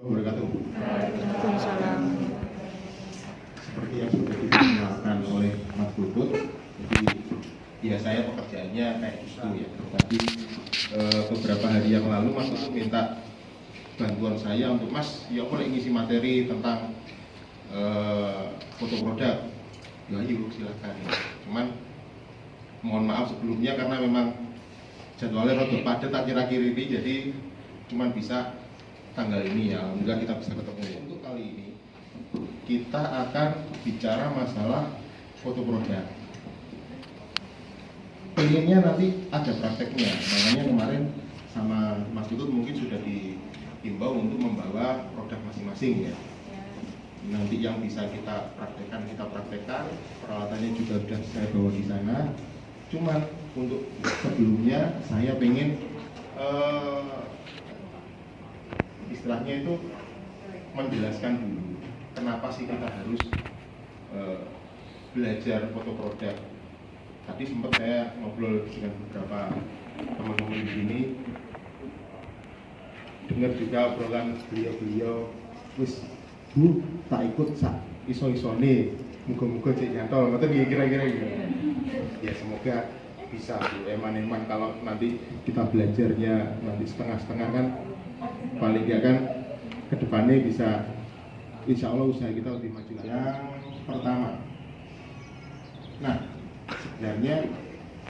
Wabarakatuh. Waalaikumsalam. Seperti yang sudah diperkenalkan oleh Mas Putut, jadi ya saya pekerjaannya kayak gitu ya. Tapi beberapa hari yang lalu Mas Putut minta bantuan saya untuk Mas, ya boleh ngisi materi tentang foto produk. Ya yuk silahkan. Cuman mohon maaf sebelumnya karena memang jadwalnya rada padat akhir-akhir ini, jadi cuman bisa tanggal ini ya. Alhamdulillah kita bisa ketemu. Untuk kali ini kita akan bicara masalah foto produk. Pengennya nanti ada prakteknya, makanya kemarin sama Mas Putut mungkin sudah diimbau untuk membawa produk masing-masing ya. Nanti yang bisa kita praktekkan, peralatannya juga sudah saya bawa di sana. Cuman untuk sebelumnya saya pengen istilahnya itu menjelaskan dulu kenapa sih kita harus belajar foto produk. Tadi sempat saya ngobrol dengan beberapa teman-teman di sini, dengar juga obrolan beliau-beliau, terus Bu, tak ikut sak iso-isone, muga-muga cek nyantol, ngerti kira-kira gitu. Ya semoga bisa Bu, eman-eman kalau nanti kita belajarnya nanti setengah-setengah kan, paling nggak kan kedepannya bisa, insya Allah usaha kita lebih maju. Yang pertama, nah sebenarnya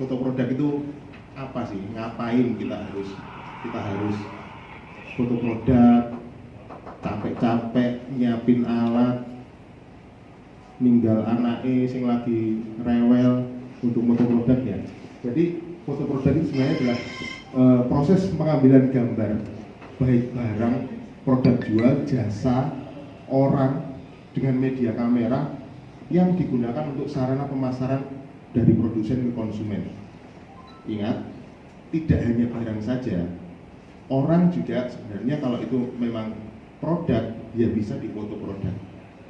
foto produk itu apa sih? Ngapain kita harus foto produk? Capek-capek nyiapin alat, ninggal anaknya sing lagi rewel untuk foto produk ya. Jadi foto produk itu sebenarnya adalah proses pengambilan gambar baik barang, produk jual, jasa, orang dengan media kamera yang digunakan untuk sarana pemasaran dari produsen ke konsumen. Ingat, tidak hanya barang saja, orang juga sebenarnya kalau itu memang produk, dia bisa difoto produk.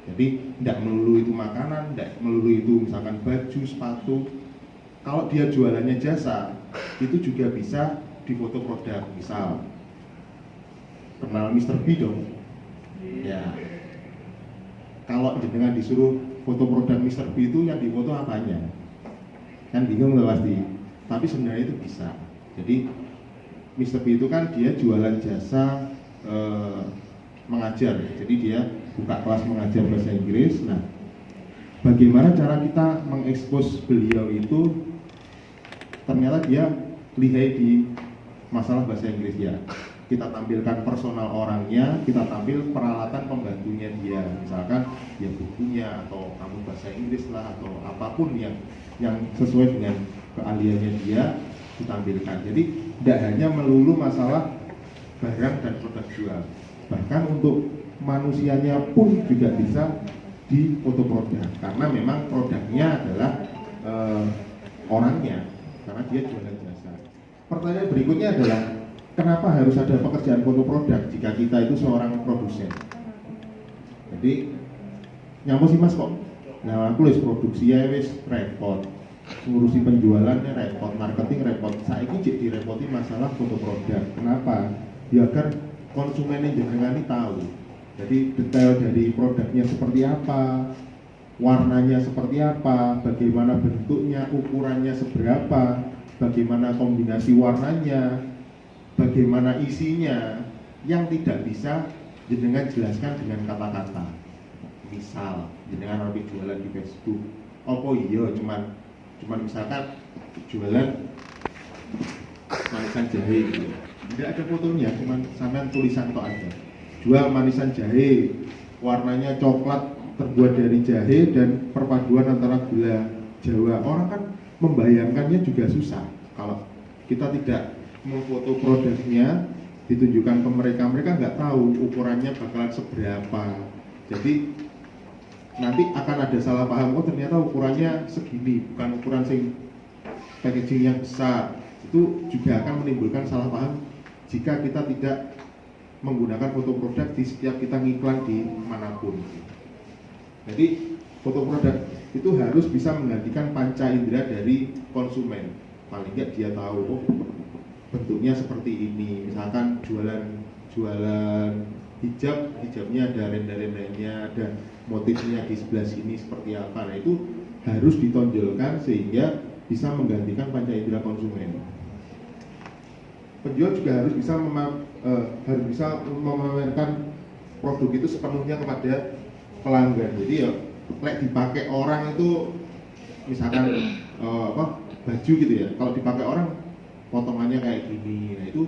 Jadi tidak melulu itu makanan, tidak melulu itu misalkan baju, sepatu. Kalau dia jualannya jasa, itu juga bisa difoto produk. Misal, kenal Mr. B dong? Ya. Kalau jenengan disuruh foto produk Mr. B itu yang difoto apanya? Kan bingung loh pasti. Tapi sebenarnya itu bisa. Jadi Mr. B itu kan dia jualan jasa mengajar, jadi dia buka kelas mengajar bahasa Inggris. Nah, bagaimana cara kita mengekspos beliau itu? Ternyata dia lihai di masalah bahasa Inggris ya. Kita tampilkan personal orangnya, kita tampil peralatan pembantunya dia, misalkan ya bukunya atau kamu bahasa Inggris lah atau apapun yang sesuai dengan keahliannya dia ditampilkan. Jadi tidak hanya melulu masalah barang dan produk jual, bahkan untuk manusianya pun juga bisa di foto produk karena memang produknya adalah orangnya, karena dia jualan jasa. Pertanyaan berikutnya adalah kenapa harus ada pekerjaan foto produk jika kita itu seorang produsen? Jadi nyamuk sih Mas kok, nah aku les produksi ya wis repot, ngurusi penjualannya repot, marketing repot. Saya ini jadi direpoti masalah foto produk. Kenapa? Ya agar konsumennya jenengan ini tahu. Jadi detail dari produknya seperti apa, warnanya seperti apa, bagaimana bentuknya, ukurannya seberapa, bagaimana kombinasi warnanya, bagaimana isinya, yang tidak bisa jenengan jelaskan dengan kata-kata. Misal jenengan habis jualan di Facebook, oh iya cuman misalkan jualan manisan jahe gitu. Tidak ada fotonya, cuman sampean tulisan tok aja. Jual manisan jahe, warnanya coklat terbuat dari jahe dan perpaduan antara gula Jawa. Orang kan membayangkannya juga susah. Kalau kita tidak memfoto produknya, ditunjukkan ke mereka nggak tahu ukurannya bakalan seberapa. Jadi nanti akan ada salah paham, oh ternyata ukurannya segini, bukan ukuran sing packaging yang besar. Itu juga akan menimbulkan salah paham jika kita tidak menggunakan foto produk di setiap kita ngiklan di manapun. Jadi foto produk itu harus bisa menggantikan panca indera dari konsumen. Paling nggak dia tahu, oh bentuknya seperti ini. Misalkan jualan hijabnya ada renda-rendanya, ada motifnya di sebelah sini seperti apa. Nah itu harus ditonjolkan sehingga bisa menggantikan panca indera konsumen. Penjual juga harus bisa memamerkan produk itu sepenuhnya kepada pelanggan. Jadi ya, lek dipakai orang itu misalkan baju gitu ya. Kalau dipakai orang potongannya kayak gini, nah itu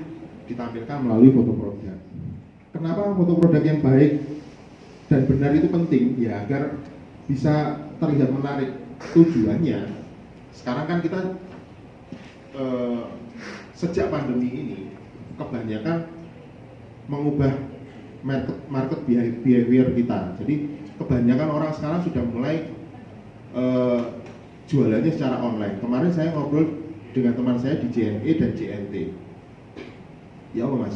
ditampilkan melalui foto produk. Kenapa foto produk yang baik dan benar itu penting? Ya agar bisa terlihat menarik. Tujuannya, sekarang kan kita sejak pandemi ini kebanyakan mengubah market behavior kita. Jadi kebanyakan orang sekarang sudah mulai jualannya secara online. Kemarin saya ngobrol dengan teman saya di JNE dan JNT. Ya apa mas,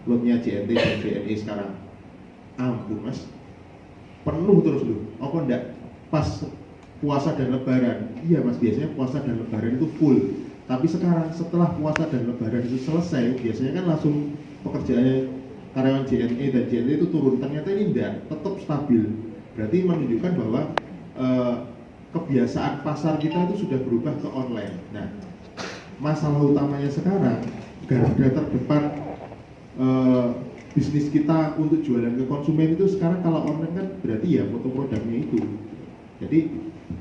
lotnya JNT dan JNE sekarang, ampun mas, penuh terus loh. Apa enggak pas puasa dan lebaran? Iya mas, biasanya puasa dan lebaran itu full. Tapi sekarang setelah puasa dan lebaran itu selesai, biasanya kan langsung pekerjaannya karyawan JNE dan JNT itu turun. Ternyata ini enggak, tetap stabil. Berarti menunjukkan bahwa kebiasaan pasar kita itu sudah berubah ke online. Nah, masalah utamanya sekarang, garda terdepan bisnis kita untuk jualan ke konsumen itu sekarang kalau online kan berarti ya foto produknya itu. Jadi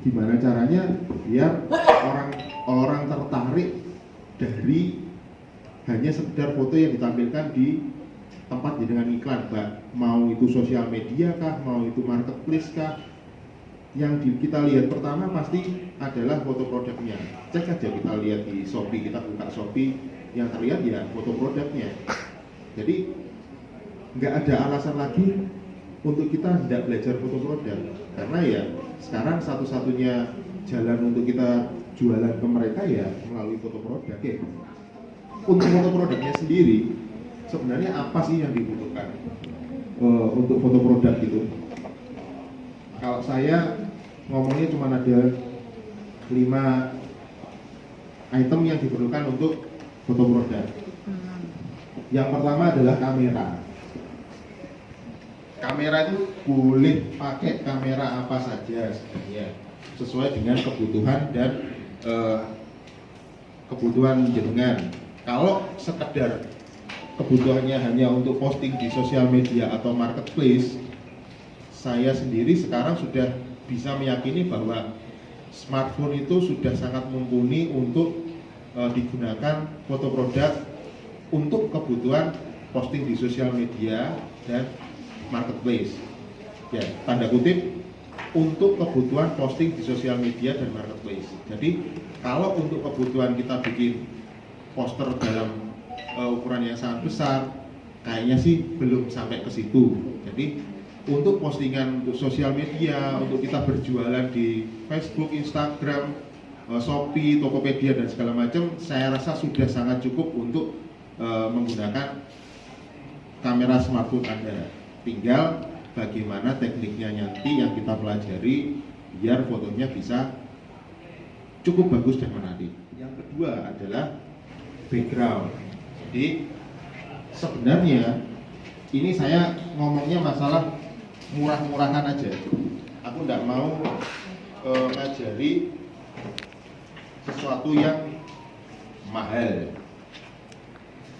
gimana caranya biar orang tertarik dari hanya sekedar foto yang ditampilkan di tempat dengan iklan, mau itu sosial media kah, mau itu marketplace kah. Yang kita lihat pertama pasti adalah foto produknya. Cek aja, kita lihat di Shopee, kita buka Shopee, yang terlihat ya foto produknya. Jadi nggak ada alasan lagi untuk kita tidak belajar foto produk, karena ya sekarang satu-satunya jalan untuk kita jualan ke mereka ya melalui foto produk. Ya. Untuk foto produknya sendiri sebenarnya apa sih yang dibutuhkan untuk foto produk itu? Kalau saya ngomongnya cuma ada 5 item yang diperlukan untuk foto produk. Yang pertama adalah kamera. Kamera itu boleh pakai kamera apa saja sebenarnya, sesuai dengan kebutuhan dan kebutuhan jenengan. Kalau sekedar kebutuhannya hanya untuk posting di sosial media atau marketplace, saya sendiri sekarang sudah bisa meyakini bahwa smartphone itu sudah sangat mumpuni untuk digunakan foto produk untuk kebutuhan posting di sosial media dan marketplace. Ya, tanda kutip untuk kebutuhan posting di sosial media dan marketplace. Jadi kalau untuk kebutuhan kita bikin poster dalam ukuran yang sangat besar, kayaknya sih belum sampai ke situ. Jadi untuk postingan untuk sosial media, untuk kita berjualan di Facebook, Instagram, Shopee, Tokopedia dan segala macam, saya rasa sudah sangat cukup untuk menggunakan kamera smartphone Anda. Tinggal bagaimana tekniknya nanti yang kita pelajari biar fotonya bisa cukup bagus dan menarik. Yang kedua adalah background. Jadi sebenarnya ini saya ngomongnya masalah murah-murahan aja. Aku tidak mau ngajari sesuatu yang mahal.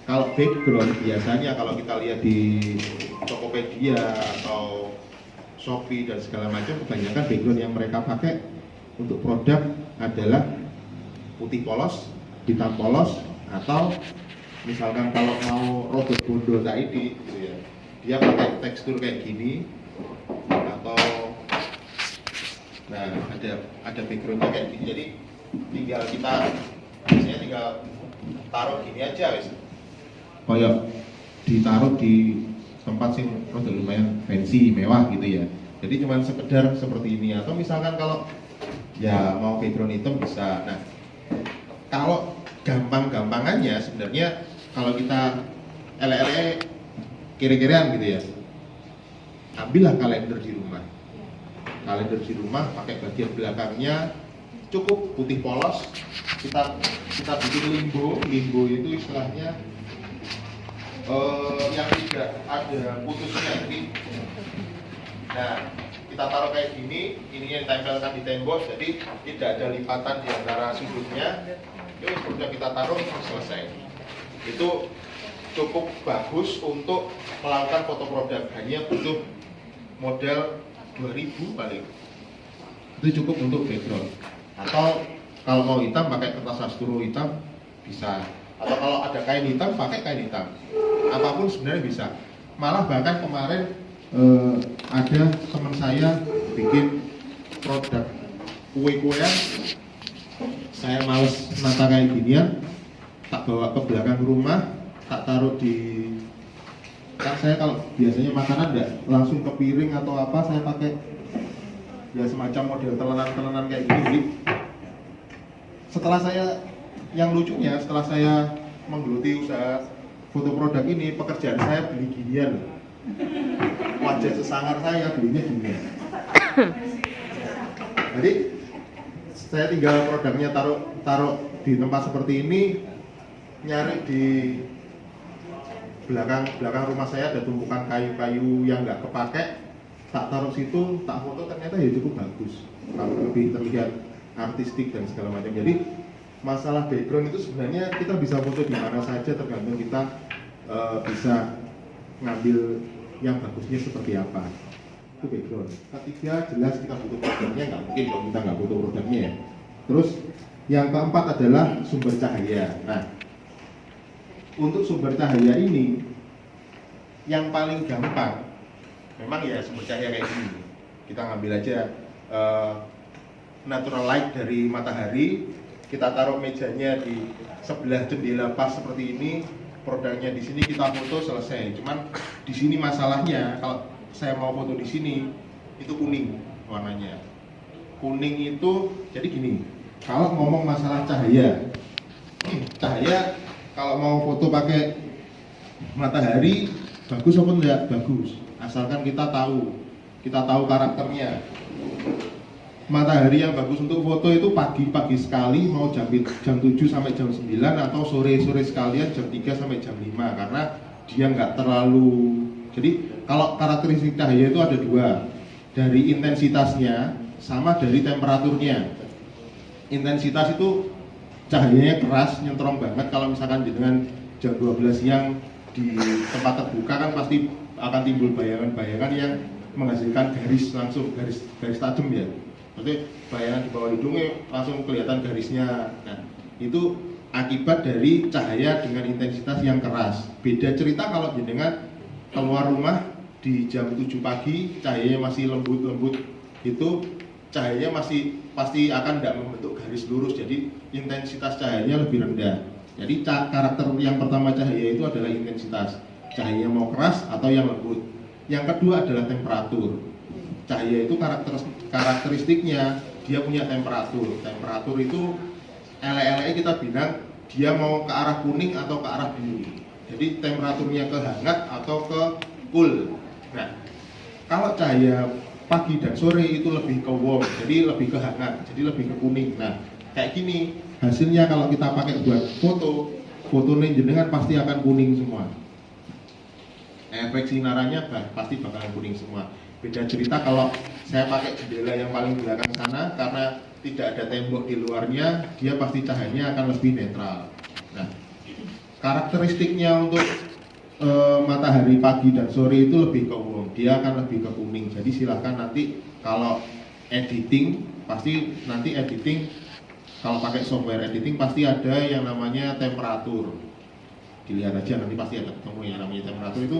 Kalau background biasanya kalau kita lihat di Tokopedia atau Shopee dan segala macam, kebanyakan background yang mereka pakai untuk produk adalah putih polos, hitam polos, atau misalkan kalau mau robot bondo tadi gitu ya, dia pakai tekstur kayak gini, atau nah ada backgroundnya kayak gini. Jadi tinggal kita biasanya tinggal taruh gini aja wis, kayak ditaruh di tempat sih rada lumayan fancy, mewah gitu ya. Jadi cuma sekedar seperti ini, atau misalkan kalau ya mau background hitam bisa. Nah, kalau gampang-gampangannya sebenarnya kalau kita ele-ele kira-kiraan gitu ya, ambillah kalender di rumah. Kalender di rumah pakai bagian belakangnya cukup putih polos, kita bikin limbo itu istilahnya yang tidak ada putusnya. Jadi, nah kita taruh kayak gini, ininya ditempelkan di tembok, jadi tidak ada lipatan di antara sudutnya. Itu sudah kita taruh selesai. Itu cukup bagus untuk melakukan foto produk. Hanya butuh modal 2000 paling. Itu cukup untuk background. Atau kalau mau hitam pakai kertas sastro hitam bisa. Atau kalau ada kain hitam pakai kain hitam. Apapun sebenarnya bisa. Malah bahkan kemarin ada teman saya bikin produk kue-kuean. Saya males nata kayak ginian, tak bawa ke belakang rumah, tak taruh di, kan saya kalau biasanya makanan enggak langsung ke piring atau apa, saya pakai ya semacam model telenan-telenan kayak gini. Setelah saya, yang lucunya setelah saya menggeluti usaha foto produk ini, pekerjaan saya beli ginian. Wajah sesangar saya belinya ginian. Jadi saya tinggal produknya taruh di tempat seperti ini, nyari di belakang rumah saya ada tumpukan kayu-kayu yang nggak kepake, tak taruh situ, tak foto, ternyata ya cukup bagus, kalau lebih terlihat artistik dan segala macam. Jadi masalah background itu sebenarnya kita bisa foto di mana saja, tergantung kita bisa ngambil yang bagusnya seperti apa. Itu background. Ketiga, jelas kita butuh produknya, nggak mungkin kalau kita nggak butuh produknya ya. Terus yang keempat adalah sumber cahaya. Nah, untuk sumber cahaya ini yang paling gampang memang ya sumber cahaya kayak gini. Kita ngambil aja natural light dari matahari, kita taruh mejanya di sebelah jendela pas seperti ini, produknya di sini kita foto selesai. Cuman di sini masalahnya kalau saya mau foto di sini itu kuning warnanya. Kuning itu jadi gini. Kalau ngomong masalah cahaya, cahaya kalau mau foto pakai matahari bagus apa enggak? Bagus. Asalkan kita tahu karakternya. Matahari yang bagus untuk foto itu pagi-pagi sekali, mau jam 7 sampai jam 9, atau sore-sore sekalian jam 3 sampai jam 5, karena dia nggak terlalu. Jadi kalau karakteristik cahaya itu ada dua, dari intensitasnya sama dari temperaturnya. Intensitas itu cahayanya keras, nyentrong banget. Kalau misalkan dengan jam 12 siang di tempat terbuka kan pasti akan timbul bayangan-bayangan yang menghasilkan garis tajam ya. Berarti bayangan di bawah hidungnya langsung kelihatan garisnya. Nah, itu akibat dari cahaya dengan intensitas yang keras. Beda cerita kalau jenengan keluar rumah di jam 7 pagi, cahayanya masih lembut-lembut, itu cahayanya masih pasti akan tidak membentuk garis lurus, jadi intensitas cahayanya lebih rendah. Jadi karakter yang pertama cahaya itu adalah intensitas, cahayanya mau keras atau yang lembut. Yang kedua adalah temperatur. Cahaya itu karakteristiknya dia punya temperatur. Temperatur itu ele-ele kita bilang dia mau ke arah kuning atau ke arah biru. Jadi temperaturnya ke hangat atau ke cool. Nah, kalau cahaya pagi dan sore itu lebih ke warm, jadi lebih ke hangat, jadi lebih ke kuning. Nah, kayak gini hasilnya kalau kita pakai buat foto jenengan pasti akan kuning semua. Efek sinarannya pasti bakalan kuning semua. Beda cerita kalau saya pakai jendela yang paling belakang sana, karena tidak ada tembok di luarnya, dia pasti cahayanya akan lebih netral. Nah, karakteristiknya untuk matahari pagi dan sore itu lebih ke warm, dia akan lebih ke kuning. Jadi silahkan nanti kalau editing, pasti nanti editing kalau pakai software editing pasti ada yang namanya temperatur. Dilihat aja nanti pasti ada ketemu yang namanya temperatur. Itu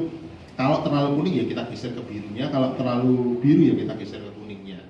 kalau terlalu kuning ya kita geser ke birunya, kalau terlalu biru ya kita geser ke kuningnya.